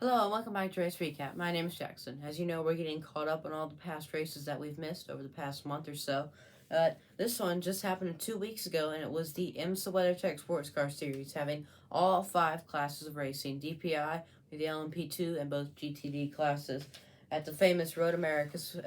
Hello and welcome back to Race Recap. My name is Jackson. As you know, we're getting caught up on all the past races that we've missed over the past month or so. This one just happened 2 weeks ago, and it was the IMSA WeatherTech Sports Car Series, having all five classes of racing: DPI, the LMP2, and both GTD classes at the famous Road Americas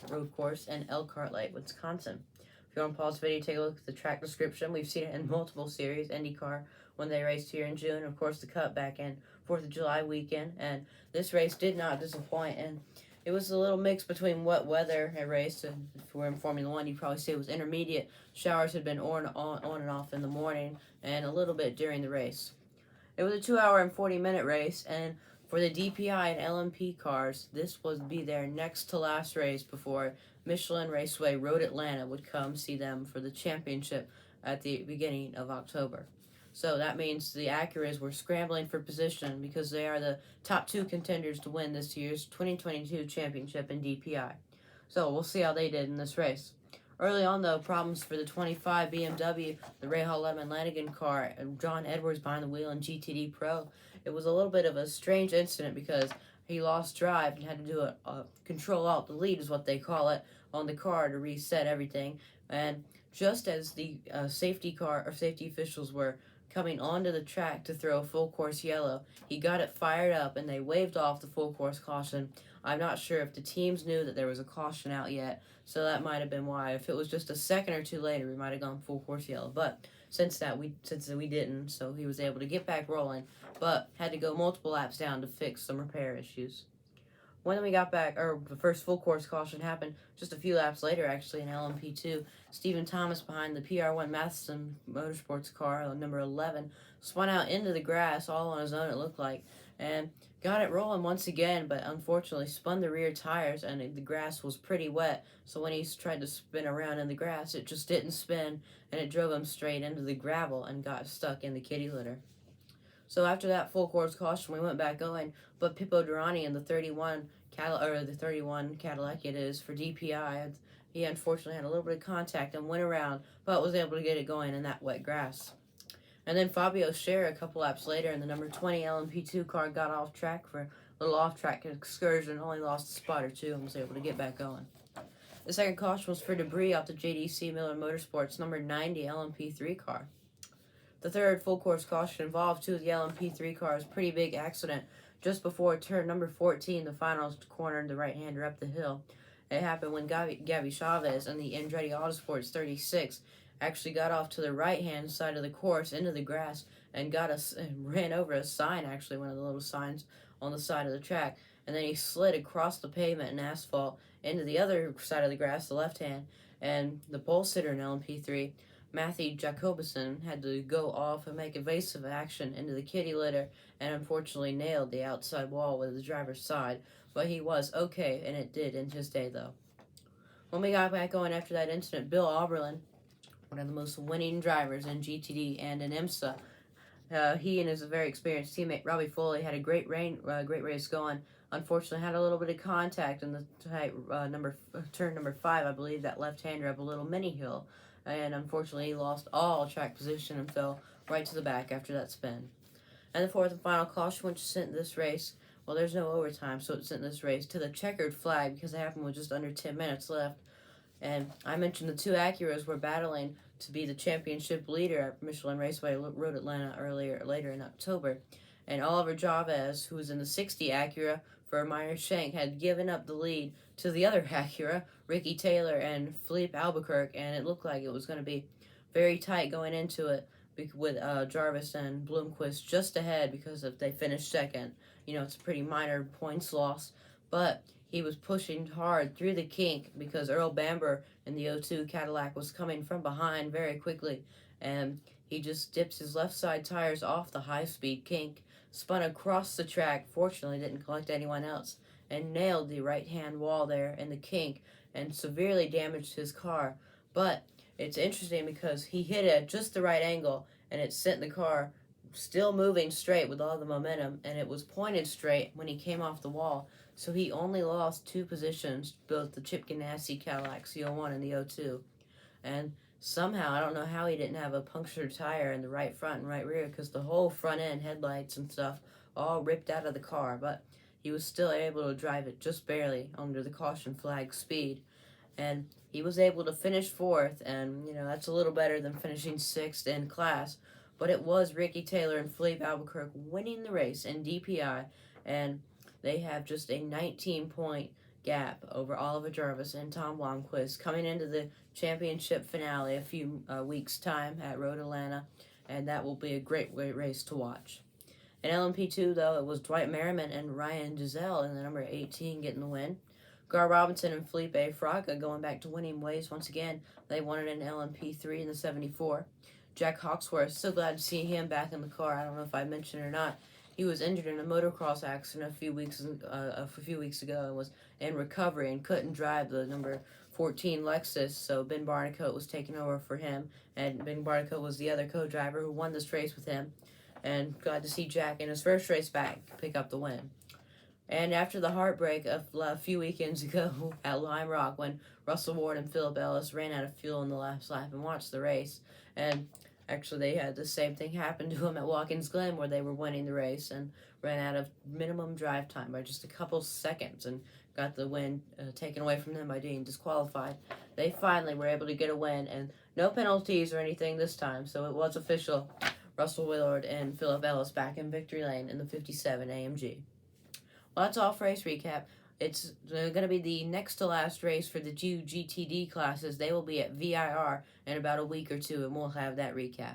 road course in Elkhart Lake, Wisconsin. If you want to pause the video, take a look at the track description. We've seen it in multiple series: IndyCar when they raced here in June, of course the Cup back in 4th of July weekend, and this race did not disappoint. And it was a little mix between wet weather at race, and if we're in Formula One, you'd probably say it was intermediate. Showers had been on and off in the morning, and a little bit during the race. It was a 2 hour and 40-minute race, and for the DPI and LMP cars, this would be their next to last race before Michelin Raceway Road Atlanta would come see them for the championship at the beginning of October. So that means the Acuras were scrambling for position because they are the top two contenders to win this year's 2022 championship in DPI. So we'll see how they did in this race. Early on, though, problems for the 25 BMW, the Rahal Lemon Lanigan car, and John Edwards behind the wheel in GTD Pro. It was a little bit of a strange incident because he lost drive and had to do a control-alt-delete, is what they call it, on the car to reset everything. And just as the safety officials were coming onto the track to throw full course yellow, he got it fired up and they waved off the full course caution. I'm not sure if the teams knew that there was a caution out yet, so that might have been why. If it was just a second or two later, we might have gone full course yellow. But since we didn't, so he was able to get back rolling, but had to go multiple laps down to fix some repair issues. When we got back, or the first full course caution happened just a few laps later, actually, in LMP2. Stephen Thomas behind the PR1 Matheson Motorsports car, number 11, spun out into the grass all on his own, it looked like, and got it rolling once again, but unfortunately spun the rear tires, and the grass was pretty wet, so when he tried to spin around in the grass, it just didn't spin, and it drove him straight into the gravel and got stuck in the kitty litter. So after that full course caution, we went back going, but Pippo Durrani in the 31 Cadillac it is for DPI, he unfortunately had a little bit of contact and went around, but was able to get it going in that wet grass. And then Fabio Scherer, a couple laps later, in the number 20 LMP2 car, got off track for a little off-track excursion, only lost a spot or two, and was able to get back going. The second caution was for debris off the JDC Miller Motorsports number 90 LMP3 car. The third full course caution involved two of the LMP3 cars. Pretty big accident just before turn number 14, the final corner, the right-hander up the hill. It happened when Gabby Chavez and the Andretti Autosports 36 actually got off to the right-hand side of the course into the grass and ran over a sign, actually, one of the little signs on the side of the track. And then he slid across the pavement and asphalt into the other side of the grass, the left hand, and the pole sitter in LMP3, Matthew Jacobson, had to go off and make evasive action into the kitty litter and unfortunately nailed the outside wall with the driver's side, but he was okay, and it did end his day, though. When we got back going after that incident, Bill Auberlin, one of the most winning drivers in GTD and in IMSA, he and his very experienced teammate Robbie Foley had a great race going. Unfortunately, had a little bit of contact in the turn number 5, I believe, that left-hander up a little mini hill, and unfortunately he lost all track position and fell right to the back after that spin. And the fourth and final caution, which sent this race, well, there's no overtime, so it sent this race to the checkered flag because it happened with just under 10 minutes left. And I mentioned the two Acuras were battling to be the championship leader at Michelin Raceway Road Atlanta later in October. And Oliver Chavez, who was in the 60 Acura for Meyer Shank, had given up the lead to the other Acura, Ricky Taylor and Philippe Albuquerque, and it looked like it was going to be very tight going into it with Jarvis and Bloomquist just ahead because if they finished second. It's a pretty minor points loss, but he was pushing hard through the kink because Earl Bamber in the 02 Cadillac was coming from behind very quickly, and he just dipped his left side tires off the high-speed kink, spun across the track, fortunately didn't collect anyone else, and nailed the right-hand wall there in the kink and severely damaged his car. But it's interesting because he hit it at just the right angle, and it sent the car still moving straight with all the momentum, and it was pointed straight when he came off the wall. So he only lost 2 positions, both the Chip Ganassi Cadillac C01 and the 02. And somehow, I don't know how he didn't have a punctured tire in the right front and right rear, because the whole front end, headlights and stuff, all ripped out of the car, but he was still able to drive it just barely under the caution flag speed. And he was able to finish fourth, and that's a little better than finishing sixth in class. But it was Ricky Taylor and Philippe Albuquerque winning the race in DPI, and they have just a 19-point gap over Oliver Jarvis and Tom Blomqvist coming into the championship finale a few weeks' time at Road Atlanta, and that will be a great race to watch. In LMP2, though, it was Dwight Merriman and Ryan Giselle in the number 18 getting the win. Gar Robinson and Felipe Fraga going back to winning ways once again. They won it in LMP3 in the 74. Jack Hawksworth, so glad to see him back in the car. I don't know if I mentioned it or not. He was injured in a motocross accident a few weeks ago and was in recovery and couldn't drive the number 14 Lexus, so Ben Barnicoat was taking over for him, and Ben Barnicoat was the other co-driver who won this race with him. And glad to see Jack in his first race back pick up the win. And after the heartbreak of a few weekends ago at Lime Rock when Russell Ward and Philip Ellis ran out of fuel in the last lap and watched the race, and actually they had the same thing happen to them at Watkins Glen where they were winning the race and ran out of minimum drive time by just a couple seconds and got the win taken away from them by being disqualified. They finally were able to get a win, and no penalties or anything this time, so it was official. Russell Willard and Philip Ellis back in victory lane in the 57 AMG. Well, that's all for race recap. It's going to be the next to last race for the two GTD classes. They will be at VIR in about a week or two, and we'll have that recap.